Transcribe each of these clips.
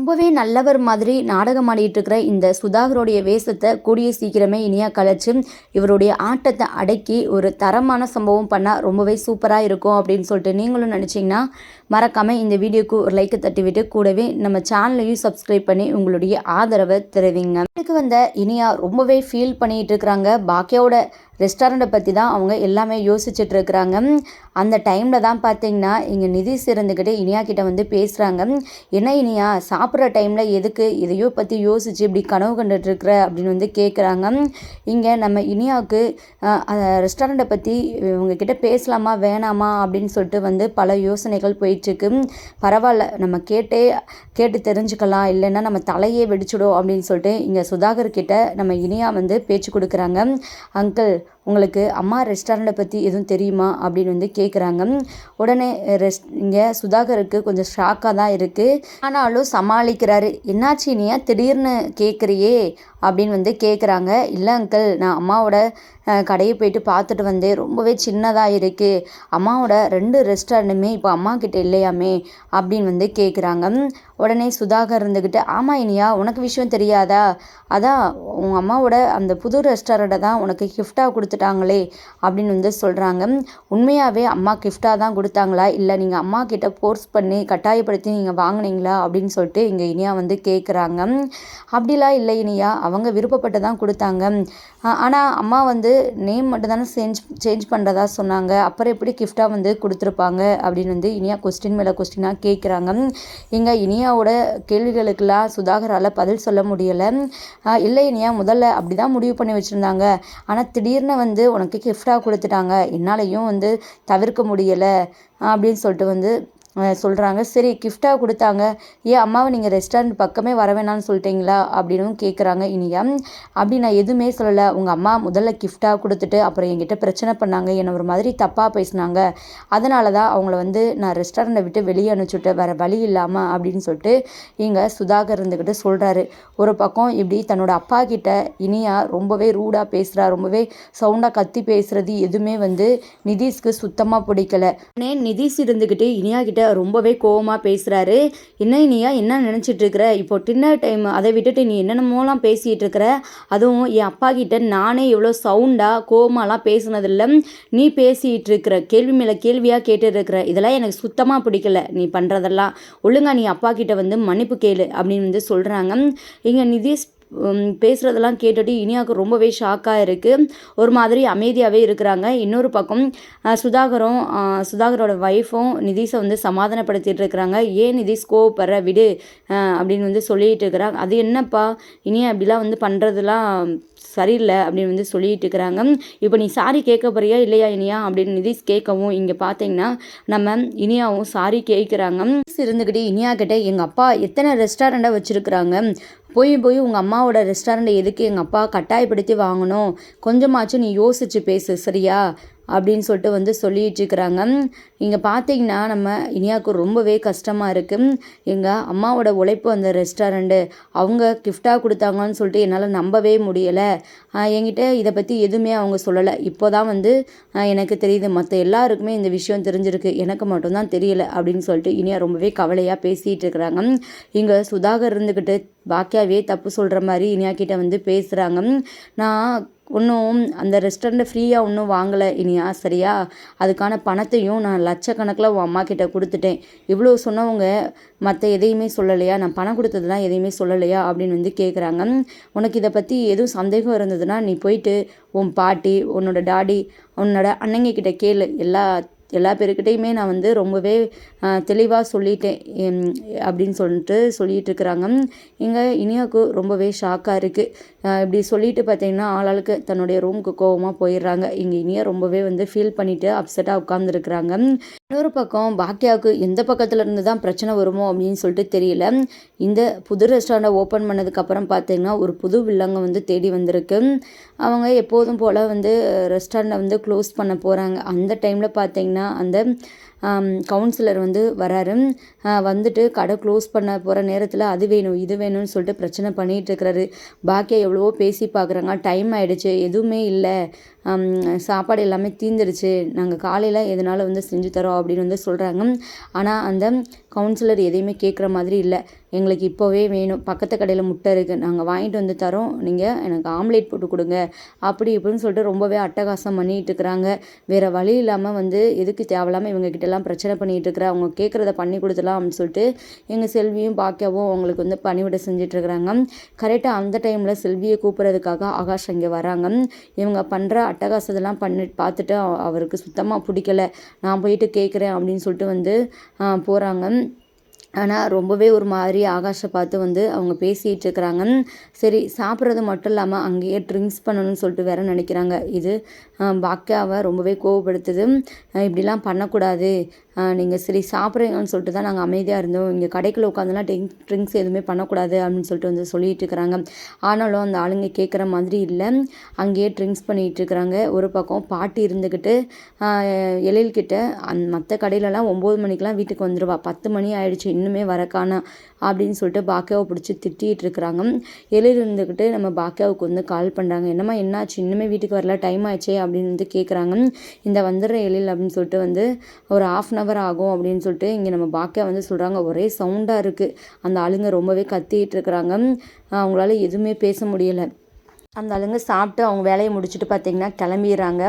ரொம்பவே நல்லவர் மாதிரி நாடகம் ஆடிட்டு இருக்கிற இந்த சுதாகருடைய வேஷத்தை கூடிய சீக்கிரமே இனியா கலைச்சு இவருடைய ஆட்டத்தை அடக்கி ஒரு தரமான சம்பவம் பண்ணால் ரொம்பவே சூப்பராக இருக்கும் அப்படின்னு சொல்லிட்டு நீங்களும் நினச்சிங்கன்னா மறக்காமல் இந்த வீடியோக்கு ஒரு லைக்கை தட்டி விட்டு கூடவே நம்ம சேனலையும் சப்ஸ்கிரைப் பண்ணி உங்களுடைய ஆதரவை தெரிவிங்க. இதுக்கு வந்த இனியா ரொம்பவே ஃபீல் பண்ணிகிட்டு இருக்கிறாங்க. பாக்கியாவோட ரெஸ்டாரண்ட்டை பற்றி தான் அவங்க எல்லாமே யோசிச்சுட்டு இருக்கிறாங்க. அந்த டைமில் தான் பார்த்தீங்கன்னா இங்கே நிதிஷ் இருந்துக்கிட்டு இனியா கிட்ட வந்து பேசுகிறாங்க. என்ன இனியா சாப்பிட்ற டைமில் எதுக்கு இதையோ பற்றி யோசிச்சு இப்படி கனவு கண்டுட்ருக்குற அப்படின்னு வந்து கேட்குறாங்க. இங்கே நம்ம இனியாவுக்கு ரெஸ்டாரண்ட்டை பற்றி இவங்கக்கிட்ட பேசலாமா வேணாமா அப்படின்னு சொல்லிட்டு வந்து பல யோசனைகள் போயிட்டுருக்கு. பரவாயில்ல நம்ம கேட்டு தெரிஞ்சுக்கலாம், இல்லைன்னா நம்ம தலையே வெடிச்சிடும் அப்படின்னு சொல்லிட்டு இங்கே சுதாகர் கிட்ட நம்ம இனியா வந்து பேச்சு கொடுக்குறாங்க. அங்கிள் உங்களுக்கு அம்மா ரெஸ்டாரண்ட்டை பற்றி எதுவும் தெரியுமா அப்படின்னு வந்து கேட்குறாங்க. உடனே இங்கே சுதாகருக்கு கொஞ்சம் ஷாக்காக தான் இருக்குது. ஆனாலும் சமாளிக்கிறாரு. என்னாச்சு இனியா திடீர்னு கேட்குறியே அப்படின்னு வந்து கேட்குறாங்க. இல்லை அங்கிள், நான் அம்மாவோட கடையை போயிட்டு பார்த்துட்டு வந்தேன். ரொம்பவே சின்னதாக இருக்குது. அம்மாவோட 2 ரெஸ்டாரண்ட்டுமே இப்போ அம்மா கிட்ட இல்லையாமே அப்படின்னு வந்து கேட்குறாங்க. உடனே சுதாகர் இருந்துக்கிட்டு ஆமாம் இனியா உனக்கு விஷயம் தெரியாதா, அதான் உங்கள் அம்மாவோட அந்த புது ரெஸ்டாரண்ட்டை தான் உனக்கு கிஃப்டாக கொடுத்துட்டாங்களே அப்படின்னு வந்து சொல்கிறாங்க. உண்மையாகவே அம்மா கிஃப்டாக தான் கொடுத்தாங்களா, இல்லை நீங்கள் அம்மா கிட்ட ஃபோர்ஸ் பண்ணி கட்டாயப்படுத்தி நீங்கள் வாங்கினீங்களா அப்படின்னு சொல்லிட்டு இங்கே இனியா வந்து கேட்குறாங்க. அப்படிலாம் இல்லை இனியா, அவங்க விருப்பப்பட்டு தான் கொடுத்தாங்க. ஆனால் அம்மா வந்து நேம் மட்டும் தானே சேஞ்ச் பண்ணுறதா சொன்னாங்க, அப்புறம் எப்படி கிஃப்டாக வந்து கொடுத்துருப்பாங்க அப்படின்னு வந்து இனியா கொஸ்டின் மேலே கொஸ்டினாக கேட்குறாங்க. இங்கே இனியாவோட கேள்விகளுக்கெல்லாம் சுதாகரால் பதில் சொல்ல முடியலை. இல்லை இனியா முதல்ல அப்படி தான் முடிவு பண்ணி வச்சுருந்தாங்க, ஆனால் திடீர்னு வந்து உனக்கு கிஃப்டாக கொடுத்துட்டாங்க, என்னாலையும் வந்து தவிர்க்க முடியலை அப்படின்னு சொல்லிட்டு வந்து சொல்கிறாங்க. சரி கிஃப்டாக கொடுத்தாங்க, ஏன் அம்மாவை நீங்கள் ரெஸ்டாரண்ட் பக்கமே வர வேணான்னு சொல்லிட்டீங்களா அப்படின்னு கேட்குறாங்க இனியா. அப்படி நான் எதுவுமே சொல்லலை, உங்கள் அம்மா முதல்ல கிஃப்டாக கொடுத்துட்டு அப்புறம் என்கிட்ட பிரச்சனை பண்ணாங்க, என்னை ஒரு மாதிரி தப்பாக பேசினாங்க, அதனால தான் அவங்கள வந்து நான் ரெஸ்டாரண்ட்டை விட்டு வெளியே அனுப்பிச்சுட்டு வேறு வழி இல்லாமல் அப்படின்னு சொல்லிட்டு இங்கே சுதாகர் இருந்துக்கிட்டு சொல்கிறாரு. ஒரு பக்கம் இப்படி தன்னோட அப்பா கிட்ட இனியா ரொம்பவே ரூடாக பேசுகிறா, ரொம்பவே சவுண்டாக கத்தி பேசுகிறது எதுவுமே வந்து நிதிஷ்க்கு சுத்தமாக பிடிக்கல. நிதிஷ் இருந்துக்கிட்டு இனியா கிட்ட ரொம்பவே கோவமாக பேசுகிறாரு. என்ன இனியா என்ன நினச்சிட்டு இருக்கிற, இப்போ டின்னர் டைம், அதை விட்டுட்டு நீ என்னென்னமோலாம் பேசிகிட்டு இருக்கிற, அதுவும் என் அப்பா கிட்ட நானே எவ்வளோ சவுண்டாக கோவமாலாம் பேசுனதில்லை, நீ பேசிகிட்டு இருக்கிற கேள்வி மேலே கேள்வியாக கேட்டுட்டு இருக்கிற, இதெல்லாம் எனக்கு சுத்தமாக பிடிக்கல, நீ பண்ணுறதெல்லாம் ஒழுங்கா நீ அப்பா கிட்ட வந்து மன்னிப்பு கேளு அப்படின்னு வந்து சொல்கிறாங்க. இங்கே நிதிஷ் பேசுகிறதெல்லாம் கேட்டுட்டு இனியாவுக்கு ரொம்பவே ஷாக்காக இருக்குது. ஒரு மாதிரி அமைதியாகவே இருக்கிறாங்க. இன்னொரு பக்கம் சுதாகரோட ஒய்ஃபும் நிதிஷை வந்து சமாதானப்படுத்திட்டு இருக்கிறாங்க. ஏன் நிதிஷ் கோவப்படுற விடு அப்படின்னு வந்து சொல்லிகிட்டு இருக்கிறாங்க. அது என்னப்பா இனியா இப்படிலாம் வந்து பண்ணுறதுலாம் சரியில்லை அப்படின்னு வந்து சொல்லிட்டு இருக்கிறாங்க. இப்போ நீ சாரி கேட்க போறியா இல்லையா இனியா அப்படின்னு நிதிஷ் கேட்கவும் இங்கே பார்த்தீங்கன்னா நம்ம இனியாவும் சாரி கேட்குறாங்க. இருந்துக்கிட்டு இனியா கிட்டே எங்கள் அப்பா எத்தனை ரெஸ்டாரண்ட்டை வச்சுருக்குறாங்க, போய் உங்கள் அம்மாவோட ரெஸ்டாரண்ட்டை எதுக்கு எங்கள் அப்பா கட்டாயப்படுத்தி வாங்கணும், கொஞ்சமாச்சும் நீ யோசிச்சு பேசு சரியா அப்படின்னு சொல்லிட்டு வந்து சொல்லிட்டு இருக்கிறாங்க. இங்கே பார்த்தீங்கன்னா நம்ம இனியாவுக்கு ரொம்பவே கஷ்டமாக இருக்குது. எங்கள் அம்மாவோட உழைப்பு அந்த ரெஸ்டாரண்ட்டு அவங்க கிஃப்டாக கொடுத்தாங்கன்னு சொல்லிட்டு என்னால் நம்பவே முடியலை. என்கிட்ட இதை பற்றி எதுவுமே அவங்க சொல்லலை, இப்போ தான் வந்து எனக்கு தெரியுது, மற்ற எல்லாருக்குமே இந்த விஷயம் தெரிஞ்சிருக்கு, எனக்கு மட்டும்தான் தெரியலை அப்படின்னு சொல்லிட்டு இனியா ரொம்பவே கவலையாக பேசிகிட்டு இருக்கிறாங்க. இங்கே சுதாகர் இருந்துக்கிட்டு பாக்கியாவே தப்பு சொல்கிற மாதிரி இனியா கிட்ட வந்து பேசுகிறாங்க. நான் ஒன்றும் அந்த ரெஸ்டாரண்ட்டை ஃப்ரீயாக ஒன்றும் வாங்கலை இனியா சரியா, அதுக்கான பணத்தையும் நான் லட்சக்கணக்கில் உன் அம்மா கிட்ட கொடுத்துட்டேன், இவ்வளோ சொன்னவங்க மற்ற எதையுமே சொல்லலையா, நான் பணம் கொடுத்ததுலாம் எதையுமே சொல்லலையா அப்படின்னு வந்து கேட்குறாங்க. உனக்கு இதை பற்றி எதுவும் சந்தேகம் இருந்ததுன்னா நீ போயிட்டு உன் பாட்டி, உன்னோட டாடி, உன்னோட அண்ணங்க கிட்ட கேளு, எல்லா பேருக்கிட்டையுமே நான் வந்து ரொம்பவே தெளிவாக சொல்லிட்டேன் அப்படின்னு சொல்லிட்டு இருக்கிறாங்க. இங்கே இனியாவுக்கு ரொம்பவே ஷாக்காக இருக்குது. இப்படி சொல்லிட்டு பார்த்தீங்கன்னா ஆளாளுக்கு தன்னுடைய ரூமுக்கு கோவமாக போயிடுறாங்க. இங்கே இனியா ரொம்பவே வந்து ஃபீல் பண்ணிவிட்டு அப்செட்டாக உட்காந்துருக்குறாங்க. இன்னொரு பக்கம் பாக்கியாவுக்கு எந்த பக்கத்தில் இருந்து தான் பிரச்சனை வருமோ அப்படின்னு சொல்லிட்டு தெரியல. இந்த புது ரெஸ்டாரண்ட்டை ஓப்பன் பண்ணதுக்கப்புறம் பார்த்தீங்கன்னா ஒரு புது வில்லங்க வந்து தேடி வந்திருக்கு. அவங்க எப்போதும் போல் வந்து ரெஸ்டாரண்ட்டை வந்து க்ளோஸ் பண்ண போகிறாங்க. அந்த டைமில் பார்த்தீங்கன்னா அந்த கவுன்சிலர் வந்து வராரு. வந்துட்டு கடை க்ளோஸ் பண்ண போகிற நேரத்தில் அது வேணும் இது வேணும்னு சொல்லிட்டு பிரச்சனை பண்ணிகிட்டு இருக்கிறாரு. பாக்கியா எவ்வளவோ பேசி பார்க்குறாங்க, டைம் ஆகிடுச்சு, எதுவுமே இல்லை, சாப்பாடு எல்லாமே தீந்துடுச்சு, நாங்கள் காலையில் எதனால வந்து செஞ்சு தரோம் அப்படின்னு வந்து சொல்கிறாங்க. ஆனால் அந்த கவுன்சிலர் எதையுமே கேட்குற மாதிரி இல்லை. எங்களுக்கு இப்போவே வேணும், பக்கத்து கடையில் முட்டை இருக்குது, நாங்கள் வாங்கிட்டு வந்து தரோம், நீங்கள் எனக்கு ஆம்லேட் போட்டு கொடுங்க அப்படி இப்படின்னு சொல்லிட்டு ரொம்பவே அட்டகாசம் பண்ணிகிட்டு இருக்கிறாங்க. வேறு வழி இல்லாமல் வந்து எதுக்கு தேவையில்லாமல் இவங்ககிட்டலாம் பிரச்சனை பண்ணிகிட்டு இருக்கிற, அவங்க கேட்குறத பண்ணி கொடுத்துலாம் அப்படின்னு சொல்லிட்டு எங்கள் செல்வியும் பாக்கியாவும் அவங்களுக்கு வந்து பணிவிட செஞ்சிட்ருக்குறாங்க. கரெக்டாக அந்த டைமில் செல்வியை கூப்பிட்றதுக்காக ஆகாஷ் அங்கே வராங்க. இவங்க பண்ணுற அட்டகாசத்தெல்லாம் பார்த்துட்டு அவருக்கு சுத்தமாக பிடிக்கல. நான் போயிட்டு கேட்குறேன் அப்படின்னு சொல்லிட்டு வந்து போகிறாங்க. ஆனால் ரொம்பவே ஒரு மாதிரி ஆகாஷை பார்த்து வந்து அவங்க பேசிகிட்டு இருக்கிறாங்க. சரி, சாப்பிட்றது மட்டும் இல்லாமல் அங்கேயே ட்ரிங்க்ஸ் பண்ணணும்னு சொல்லிட்டு வேற நினைக்கிறாங்க. இது பாக்கியாவை ரொம்பவே கோவப்படுத்துது. இப்படிலாம் பண்ணக்கூடாது, நீங்கள் சரி சாப்பிட்றீங்கன்னு சொல்லிட்டு தான் நாங்கள் அமைதியாக இருந்தோம், இங்கே கடைக்குள்ளே உட்காந்துலாம் ட்ரிங்க்ஸ் எதுவுமே பண்ணக்கூடாது அப்படின்னு சொல்லிட்டு வந்து சொல்லிகிட்டு இருக்கிறாங்க. ஆனாலும் அந்த ஆளுங்க கேட்குற மாதிரி இல்லை, அங்கேயே ட்ரிங்க்ஸ் பண்ணிகிட்டு இருக்கிறாங்க. ஒரு பக்கம் பாட்டி இருந்துக்கிட்டு எழில்கிட்ட மற்ற கடையிலலாம் 9 மணிக்கெலாம் வீட்டுக்கு வந்துடுவா, 10 மணி ஆயிடுச்சு இன்னுமே வரக்கானா அப்படின்னு சொல்லிட்டு பாக்கியாவை பிடிச்சி திட்டிகிட்டு இருக்கிறாங்க. எழில் இருந்துக்கிட்டு நம்ம பாக்கியாவுக்கு வந்து கால் பண்ணுறாங்க. என்னம்மா என்னாச்சு, இன்னுமே வீட்டுக்கு வரல, டைம் ஆயிடுச்சே அப்படின்னு வந்து கேட்குறாங்க. இந்த வந்துடுற எழில் அப்படின்னு சொல்லிட்டு வந்து ஒரு 1/2 ஆகும் அப்படின்னு சொல்லிட்டு இங்கே நம்ம பாக்கியா வந்து சொல்கிறாங்க. ஒரே சவுண்டாக இருக்குது, அந்த ஆளுங்க ரொம்பவே கத்திக்கிட்டு இருக்கிறாங்க. அவங்களால எதுவுமே பேச முடியலை. அந்த ஆளுங்க சாப்பிட்டு அவங்க வேலையை முடிச்சுட்டு பார்த்திங்கன்னா கிளம்பிடுறாங்க.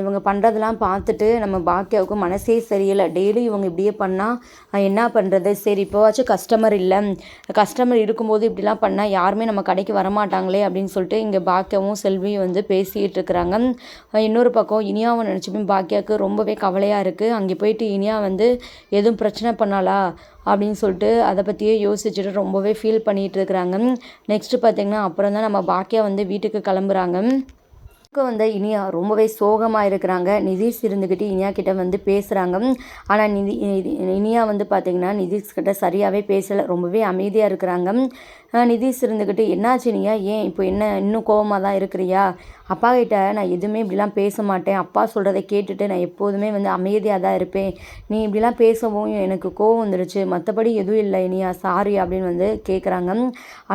இவங்க பண்ணுறதெல்லாம் பார்த்துட்டு நம்ம பாக்கியாவுக்கு மனசே சரியில்லை. டெய்லி இவங்க இப்படியே பண்ணால் என்ன பண்ணுறது, சரி இப்போவாச்சும் கஸ்டமர் இல்லை, கஸ்டமர் இருக்கும்போது இப்படிலாம் பண்ணால் யாருமே நம்ம கடைக்கு வரமாட்டாங்களே அப்படின்னு சொல்லிட்டு இங்கே பாக்கியாவும் செல்வியும் வந்து பேசிகிட்டு இருக்கிறாங்க. இன்னொரு பக்கம் இனியாவை நினச்சிப்போ பாக்கியாவுக்கு ரொம்பவே கவலையாக இருக்குது. அங்கே போயிட்டு இனியா வந்து எதுவும் பிரச்சனை பண்ணாலா அப்படின்னு சொல்லிட்டு அதை பற்றியே யோசிச்சுட்டு ரொம்பவே ஃபீல் பண்ணிகிட்டு இருக்கிறாங்க. நெக்ஸ்ட்டு பார்த்திங்கன்னா அப்புறம் தான் நம்ம பாக்கியா வந்து வீட்டுக்கு கிளம்புறாங்க. வந்து இனியா ரொம்பவே சோகமாக இருக்கிறாங்க. நிதிஷ் இருந்துக்கிட்டு இனியா கிட்ட வந்து பேசுகிறாங்க. ஆனால் இனியா வந்து பார்த்திங்கன்னா நிதிஷ் கிட்ட சரியாகவே பேசலை, ரொம்பவே அமைதியாக இருக்கிறாங்க. நிதிஷ் இருந்துக்கிட்டு என்னாச்சு இனியா, ஏன் இப்போ என்ன இன்னும் கோவமாக தான் இருக்கிறியா, அப்பா கிட்ட நான் எதுவுமே இப்படிலாம் பேச மாட்டேன், அப்பா சொல்கிறத கேட்டுட்டு நான் எப்போதுமே வந்து அமைதியாக தான் இருப்பேன், நீ இப்படிலாம் பேசவும் எனக்கு கோவம் வந்துடுச்சு, மற்றபடி எதுவும் இல்லை இனியா, சாரி அப்படின்னு வந்து கேட்குறாங்க.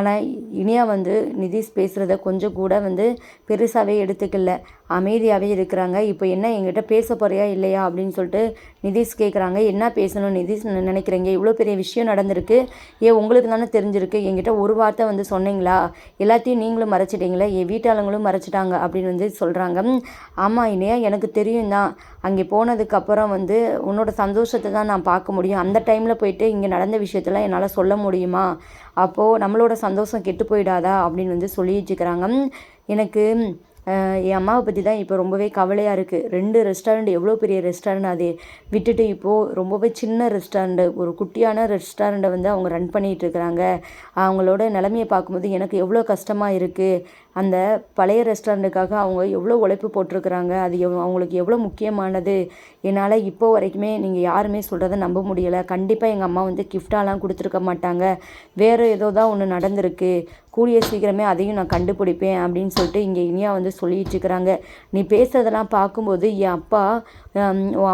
ஆனால் இனியா வந்து நிதிஷ் பேசுகிறத கொஞ்சம் கூட வந்து பெருசாகவே எடுத்துக்கல, அமைதியாகவே இருக்கிறாங்க. இப்போ என்ன என்கிட்ட பேச போறியா இல்லையா அப்படின்னு சொல்லிட்டு நிதிஷ் கேட்குறாங்க. என்ன பேசணும் நிதிஷ் நினைக்கிறீங்க, இவ்வளோ பெரிய விஷயம் நடந்திருக்கு, ஏன் உங்களுக்கு தானே தெரிஞ்சிருக்கு, என்கிட்ட ஒரு வார்த்தை வந்து சொன்னீங்களா, எல்லாத்தையும் நீங்களும் மறைச்சிட்டீங்களே, என் வீட்டாளங்களும் மறைச்சிட்டாங்க அப்படின்னு வந்து சொல்கிறாங்க. ஆமாம் இனியா, எனக்கு தெரியும் தான், அங்கே போனதுக்கப்புறம் வந்து உன்னோட சந்தோஷத்தை தான் நான் பார்க்க முடியும், அந்த டைமில் போயிட்டு இங்கே நடந்த விஷயத்தெல்லாம் என்னால் சொல்ல முடியுமா, அப்போது நம்மளோட சந்தோஷம் கெட்டு போயிடாதா அப்படின்னு வந்து சொல்லிட்டுருக்கிறாங்க. எனக்கு என் அம்மாவை பற்றி தான் இப்போ ரொம்பவே கவலையாக இருக்குது. 2 ரெஸ்டாரண்ட், எவ்வளோ பெரிய ரெஸ்டாரண்ட், அதை விட்டுட்டு இப்போது ரொம்பவே சின்ன ரெஸ்டாரண்ட்டு, ஒரு குட்டியான ரெஸ்டாரண்ட்டை வந்து அவங்க ரன் பண்ணிகிட்டு இருக்கிறாங்க. அவங்களோட நிலைமையை பார்க்கும்போது எனக்கு எவ்வளோ கஷ்டமாக இருக்குது. அந்த பழைய ரெஸ்டாரண்ட்டுக்காக அவங்க எவ்வளோ உழைப்பு போட்டிருக்கிறாங்க, அது அவங்களுக்கு எவ்வளோ முக்கியமானது. என்னால் இப்போ வரைக்குமே நீங்கள் யாருமே சொல்கிறத நம்ப முடியலை. கண்டிப்பாக எங்கள் அம்மா வந்து கிஃப்டாலாம் கொடுத்துருக்க மாட்டாங்க, வேறு ஏதோ தான் ஒன்று நடந்திருக்கு, கூடிய சீக்கிரமே அதையும் நான் கண்டுபிடிப்பேன் அப்படின்னு சொல்லிட்டு இங்கே இனியா வந்து சொல்லிட்டு இருக்கிறாங்க. நீ பேசுறதெல்லாம் பார்க்கும்போது என் அப்பா உன்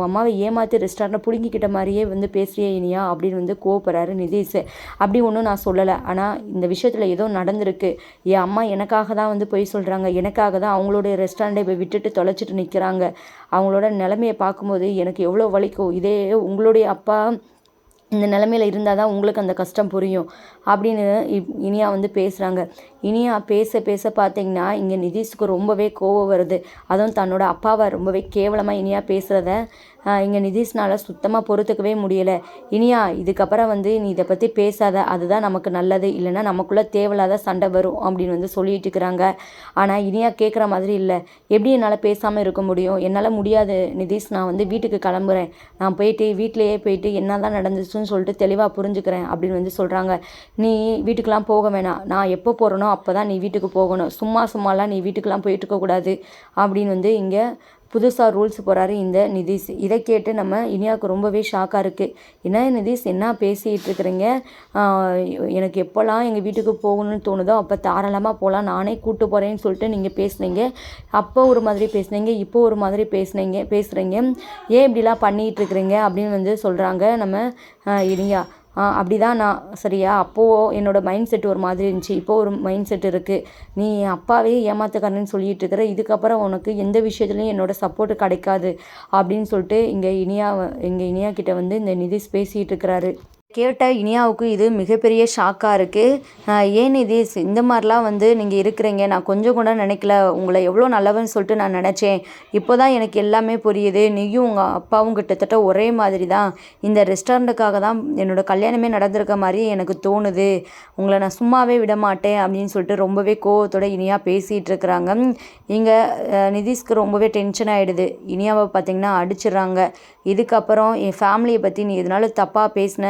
அம்மாவை ஏமாற்றி ரெஸ்டாரண்ட்டை பிடுங்கிக்கிட்ட மாதிரியே வந்து பேசுறியே இனியா அப்படின்னு வந்து கோவப்படுறாரு நிதிஷ். அப்படி ஒன்றும் நான் சொல்லலை, ஆனால் இந்த விஷயத்தில் ஏதோ நடந்திருக்கு, என் அம்மா எனக்காக தான் வந்து பொய் சொல்கிறாங்க, எனக்காக தான் அவங்களுடைய ரெஸ்டாரண்ட்டை இப்போ விட்டுட்டு தொலைச்சிட்டு நிற்கிறாங்க, அவங்களோட நிலைமையை பார்க்கும்போது எனக்கு எவ்வளோ வலிக்கும், இதே உங்களுடைய அப்பா இந்த நிலமையில இருந்தால் தான் உங்களுக்கு அந்த கஷ்டம் புரியும் அப்படின்னு இனியா வந்து பேசுகிறாங்க. இனியா பேச பேச பார்த்தீங்கன்னா இங்கே நிதிஷ்க்கு ரொம்பவே கோவம் வருது. அதுவும் தன்னோட அப்பாவை ரொம்பவே கேவலமாக இனியா பேசுகிறத இங்கே நிதிஷ்னால் சுத்தமாக பொறுத்துக்கவே முடியலை. இனியா, இதுக்கப்புறம் வந்து நீ இதை பற்றி பேசாத, அதுதான் நமக்கு நல்லது, இல்லைன்னா நமக்குள்ளே தேவையில்லாத சண்டை வரும் அப்படின்னு வந்து சொல்லிட்டு இருக்கிறாங்க. ஆனால் இனியா கேட்குற மாதிரி இல்லை. எப்படி என்னால் பேசாமல் இருக்க முடியும், என்னால் முடியாது நிதிஷ், நான் வந்து வீட்டுக்கு கிளம்புறேன், நான் போயிட்டு வீட்டிலையே போயிட்டு என்ன தான் நடந்துச்சுன்னு சொல்லிட்டு தெளிவாக புரிஞ்சுக்கிறேன் அப்படின்னு வந்து சொல்கிறாங்க. நீ வீட்டுக்கெலாம் போக வேணாம், நான் எப்போ போகிறனோ அப்போ தான் நீ வீட்டுக்கு போகணும், சும்மாலாம் நீ வீட்டுக்கெலாம் போயிட்டு இருக்கக்கூடாது அப்படின்னு வந்து இங்கே புதுசாக ரூல்ஸ் போகிறாரு இந்த நிதிஷ். இதை கேட்டு நம்ம இனியாவுக்கு ரொம்பவே ஷாக்காக இருக்குது. என்ன நிதிஷ், என்ன பேசிகிட்டு இருக்கிறீங்க, எனக்கு எப்போல்லாம் எங்கள் வீட்டுக்கு போகணும்னு தோணுதோ அப்போ தாராளமாக போகலாம், நானே கூப்பிட்டு போகிறேன்னு சொல்லிட்டு நீங்கள் பேசுனீங்க, அப்போ ஒரு மாதிரி பேசுனீங்க, இப்போ ஒரு மாதிரி பேசுகிறீங்க, ஏன் இப்படிலாம் பண்ணிகிட்டு இருக்கிறீங்க அப்படின்னு வந்து சொல்கிறாங்க நம்ம இனியா. அப்படி தான் நான், சரியா, அப்போது என்னோடய மைண்ட் செட் ஒரு மாதிரி இருந்துச்சு, இப்போது ஒரு மைண்ட் செட் இருக்குது, நீ அப்பாவே ஏமாத்துக்காரன்னு சொல்லிட்டு இருக்கிற, இதுக்கப்புறம் உனக்கு எந்த விஷயத்துலையும் என்னோடய சப்போர்ட்டு கிடைக்காது அப்படின்னு சொல்லிட்டு இங்கே இனியா கிட்ட வந்து இந்த நிதிஷ் பேசிகிட்டு இருக்கிறாரு. கேட்ட இனியாவுக்கு இது மிகப்பெரிய ஷாக்காக இருக்குது. ஏன் நிதிஷ் இந்த மாதிரிலாம் வந்து நீங்கள் இருக்கிறீங்க, நான் கொஞ்சம் கூட நினைக்கல, உங்களை எவ்வளோ நல்லவன்னு சொல்லிட்டு நான் நினச்சேன். இப்போ தான் எனக்கு எல்லாமே புரியுது. நீயும் உங்கள் அப்பாவும் கிட்டத்தட்ட ஒரே மாதிரி தான். இந்த ரெஸ்டாரண்ட்டுக்காக தான் என்னோட கல்யாணமே நடந்திருக்க மாதிரி எனக்கு தோணுது. உங்களை நான் சும்மாவே விட மாட்டேன் அப்படின்னு சொல்லிட்டு ரொம்பவே கோவத்தோட இனியா பேசிகிட்டு இருக்கிறாங்க. இங்கே நிதிஷ்க்கு ரொம்பவே டென்ஷன் ஆகிடுது. இனியாவை பார்த்திங்கன்னா அடிச்சிடுறாங்க. இதுக்கப்புறம் என் ஃபேமிலியை பற்றி நீ எதனால தப்பாக பேசின,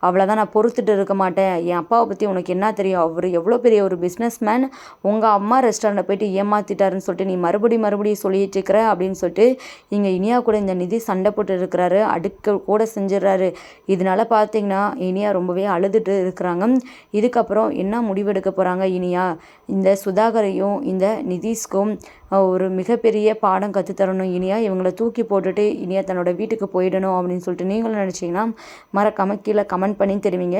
அவ்வளோதான், நான் பொறுத்துட்டு இருக்க மாட்டேன். என் அப்பாவை பற்றி உனக்கு என்ன தெரியும், அவர் எவ்வளோ பெரிய ஒரு பிஸ்னஸ்மேன், உங்கள் அம்மா ரெஸ்டாரண்ட்டை போயிட்டு ஏமாற்றிட்டாருன்னு சொல்லிட்டு நீ மறுபடியும் சொல்லிட்டு இருக்கிற அப்படின்னு சொல்லிட்டு இங்கே இனியா கூட இந்த நிதி சண்டை போட்டு இருக்கிறாரு. அடுக்க கூட செஞ்சிடறாரு. இதனால பார்த்தீங்கன்னா இனியா ரொம்பவே அழுதுட்டு இருக்கிறாங்க. இதுக்கப்புறம் என்ன முடிவெடுக்க போகிறாங்க இனியா, இந்த சுதாகரையும் இந்த நிதிஷ்க்கும் ஒரு மிகப்பெரிய பாடம் கற்றுத்தரணும் இனியா. இவங்களை தூக்கி போட்டுட்டு இனியா தன்னோட வீட்டுக்கு போயிடணும் அப்படின்னு சொல்லிட்டு நீங்களும் நினச்சிங்கன்னா மறக்காமல் கீழே கமெண்ட் பண்ணி தெரிவிங்க.